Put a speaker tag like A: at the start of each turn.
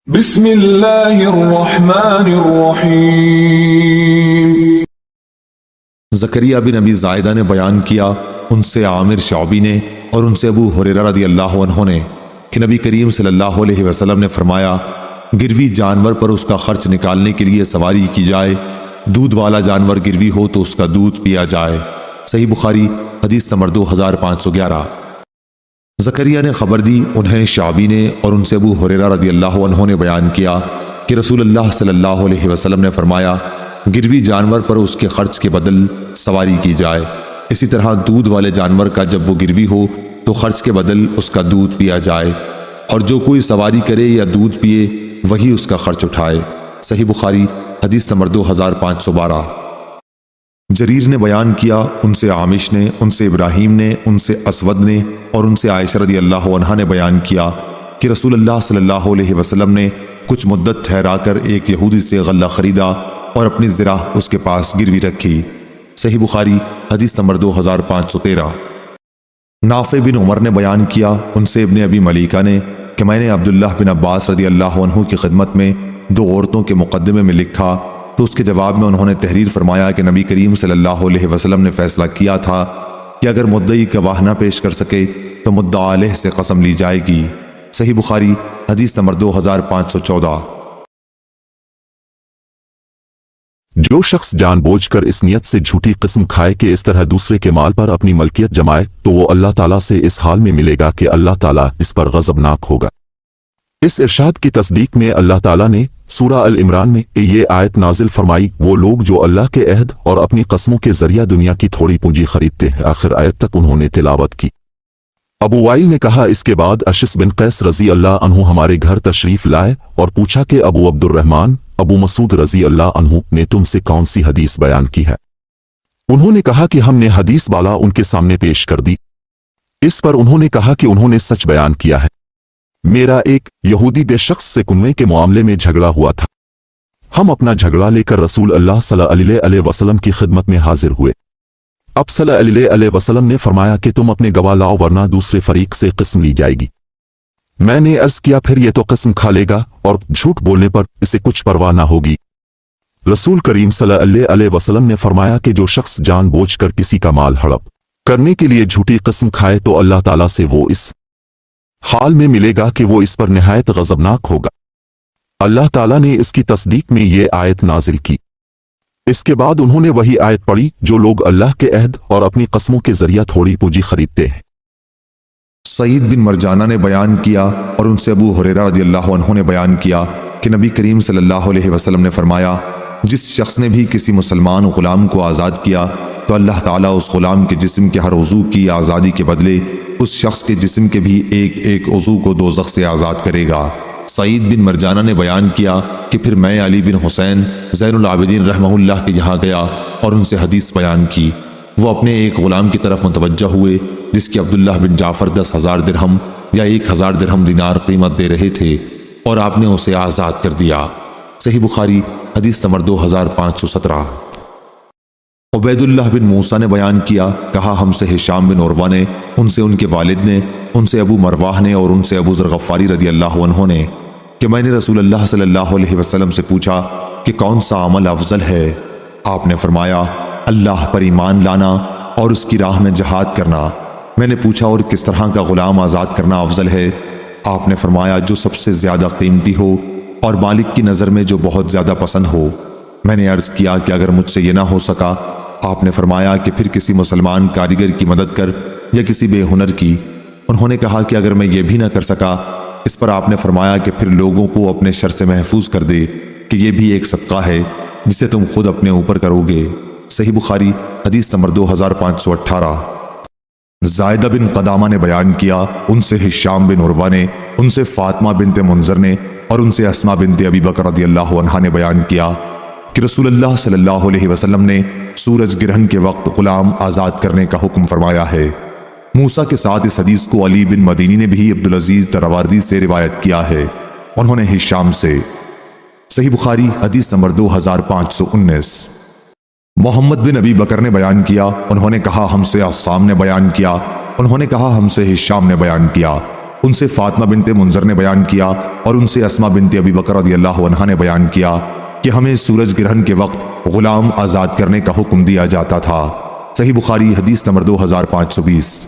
A: بسم اللہ الرحمن الرحیم۔
B: زکریا بن ابی زائدہ نے بیان کیا، ان سے عامر شعبی نے اور ان سے ابو ہریرہ رضی اللہ عنہ نے کہ نبی کریم صلی اللہ علیہ وسلم نے فرمایا، گروی جانور پر اس کا خرچ نکالنے کے لیے سواری کی جائے، دودھ والا جانور گروی ہو تو اس کا دودھ پیا جائے۔ صحیح بخاری حدیث نمبر 2511۔ زکریا نے خبر دی، انہیں شعبی نے اور ان سے ابو ہریرہ رضی اللہ عنہ نے بیان کیا کہ رسول اللہ صلی اللہ علیہ وسلم نے فرمایا، گروی جانور پر اس کے خرچ کے بدل سواری کی جائے، اسی طرح دودھ والے جانور کا جب وہ گروی ہو تو خرچ کے بدل اس کا دودھ پیا جائے، اور جو کوئی سواری کرے یا دودھ پیے وہی اس کا خرچ اٹھائے۔ صحیح بخاری حدیث نمبر 2512۔ جریر نے بیان کیا، ان سے عامش نے، ان سے ابراہیم نے، ان سے اسود نے اور ان سے عائشہ رضی اللہ عنہا نے بیان کیا کہ رسول اللہ صلی اللہ علیہ وسلم نے کچھ مدت ٹھہرا کر ایک یہودی سے غلہ خریدا اور اپنی زرہ اس کے پاس گروی رکھی۔ صحیح بخاری حدیث نمبر 2513۔ نافع بن عمر نے بیان کیا، ان سے ابن ابی ملیکہ نے کہ میں نے عبداللہ بن عباس رضی اللہ عنہ کی خدمت میں دو عورتوں کے مقدمے میں لکھا تو اس کے جواب میں انہوں نے تحریر فرمایا کہ نبی کریم صلی اللہ علیہ وسلم نے فیصلہ کیا تھا کہ اگر مدعی گواہ نہ پیش کر سکے تو مدعا علیہ سے قسم لی جائے گی۔ صحیح بخاری حدیث نمبر 2514۔
C: جو شخص جان بوجھ کر اس نیت سے جھوٹی قسم کھائے کہ اس طرح دوسرے کے مال پر اپنی ملکیت جمائے تو وہ اللہ تعالیٰ سے اس حال میں ملے گا کہ اللہ تعالیٰ اس پر غضبناک ہوگا۔ اس ارشاد کی تصدیق میں اللہ تعالیٰ نے سورہ ال-عمران میں یہ آیت نازل فرمائی، وہ لوگ جو اللہ کے عہد اور اپنی قسموں کے ذریعہ دنیا کی تھوڑی پونجی خریدتے ہیں، آخر آیت تک انہوں نے تلاوت کی۔ ابو وائل نے کہا، اس کے بعد اشس بن قیس رضی اللہ عنہ ہمارے گھر تشریف لائے اور پوچھا کہ ابو عبد الرحمن ابو مسعود رضی اللہ عنہ نے تم سے کون سی حدیث بیان کی ہے؟ انہوں نے کہا کہ ہم نے حدیث بالا ان کے سامنے پیش کر دی۔ اس پر انہوں نے کہا کہ انہوں نے سچ بیان کیا ہے، میرا ایک یہودی بے شخص سے کنویں کے معاملے میں جھگڑا ہوا تھا، ہم اپنا جھگڑا لے کر رسول اللہ صلی اللہ علیہ وسلم کی خدمت میں حاضر ہوئے۔ اب صلی اللہ علیہ وسلم نے فرمایا کہ تم اپنے گواہ لاؤ ورنہ دوسرے فریق سے قسم لی جائے گی۔ میں نے عرض کیا، پھر یہ تو قسم کھا لے گا اور جھوٹ بولنے پر اسے کچھ پرواہ نہ ہوگی۔ رسول کریم صلی اللہ علیہ وسلم نے فرمایا کہ جو شخص جان بوجھ کر کسی کا مال ہڑپ کرنے کے لیے جھوٹی قسم کھائے تو اللہ تعالیٰ سے وہ اس حال میں ملے گا کہ وہ اس پر نہایت غضبناک ہوگا۔ اللہ تعالیٰ نے اس کی تصدیق میں یہ آیت نازل کی۔ اس کے بعد انہوں نے وہی آیت پڑھی، جو لوگ اللہ کے عہد اور اپنی قسموں کے ذریعہ تھوڑی پونجی خریدتے ہیں۔
B: سعید بن مرجانہ نے بیان کیا اور ان سے ابو ہریرہ رضی اللہ عنہ نے بیان کیا کہ نبی کریم صلی اللہ علیہ وسلم نے فرمایا، جس شخص نے بھی کسی مسلمان غلام کو آزاد کیا تو اللہ تعالیٰ اس غلام کے جسم کے ہر عضو کی آزادی کے بدلے اس شخص کے جسم کے بھی ایک ایک عضو کو دوزخ سے آزاد کرے گا۔ سعید بن مرجانہ نے بیان کیا کہ پھر میں علی بن حسین زین العابدین رحمہ اللہ کے یہاں گیا اور ان سے حدیث بیان کی۔ وہ اپنے ایک غلام کی طرف متوجہ ہوئے جس کی عبداللہ بن جعفر 10,000 درہم یا 1,000 درہم دینار قیمت دے رہے تھے اور آپ نے اسے آزاد کر دیا۔ صحیح بخاری حدیث نمبر 2517۔ عبید اللہ بن موسیٰ نے بیان کیا، کہا ہم سے ہشام بن عروہ نے، ان سے ان کے والد نے، ان سے ابو مروہ نے اور ان سے ابو ذر غفاری رضی اللہ عنہ نے کہ میں نے رسول اللہ صلی اللہ علیہ وسلم سے پوچھا کہ کون سا عمل افضل ہے؟ آپ نے فرمایا، اللہ پر ایمان لانا اور اس کی راہ میں جہاد کرنا۔ میں نے پوچھا، اور کس طرح کا غلام آزاد کرنا افضل ہے؟ آپ نے فرمایا، جو سب سے زیادہ قیمتی ہو اور مالک کی نظر میں جو بہت زیادہ پسند ہو۔ میں نے عرض کیا کہ اگر مجھ سے یہ نہ ہو سکا؟ آپ نے فرمایا کہ پھر کسی مسلمان کاریگر کی مدد کر یا کسی بے ہنر کی۔ انہوں نے کہا کہ اگر میں یہ بھی نہ کر سکا؟ اس پر آپ نے فرمایا کہ پھر لوگوں کو اپنے شر سے محفوظ کر دے کہ یہ بھی ایک صدقہ ہے جسے تم خود اپنے اوپر کرو گے۔ صحیح بخاری حدیث نمبر 2518۔ زائدہ بن قدامہ نے بیان کیا، ان سے ہشام بن عروہ نے، ان سے فاطمہ بنت منذر نے اور ان سے اسماء بنت ابی بکر رضی اللہ عنہا نے بیان کیا کہ رسول اللہ صلی اللہ علیہ وسلم نے سورج گرہن کے وقت غلام آزاد کرنے کا حکم فرمایا ہے۔ موسیٰ کے ساتھ اس حدیث کو علی بن مدینی نے بھی عبدالعزیز دراوردی سے روایت کیا ہے، انہوں نے ہشام سے۔ صحیح بخاری حدیث نمبر 2519۔ محمد بن ابی بکر نے بیان کیا، انہوں نے کہا ہم سے عصام نے بیان کیا، انہوں نے کہا ہم سے ہشام نے بیان کیا ان سے فاطمہ بنت منذر نے بیان کیا اور ان سے اسما بنت ابی بکر رضی اللہ عنہا نے بیان کیا کہ ہمیں سورج گرہن کے وقت غلام آزاد کرنے کا حکم دیا جاتا تھا۔ صحیح بخاری حدیث نمبر 2520۔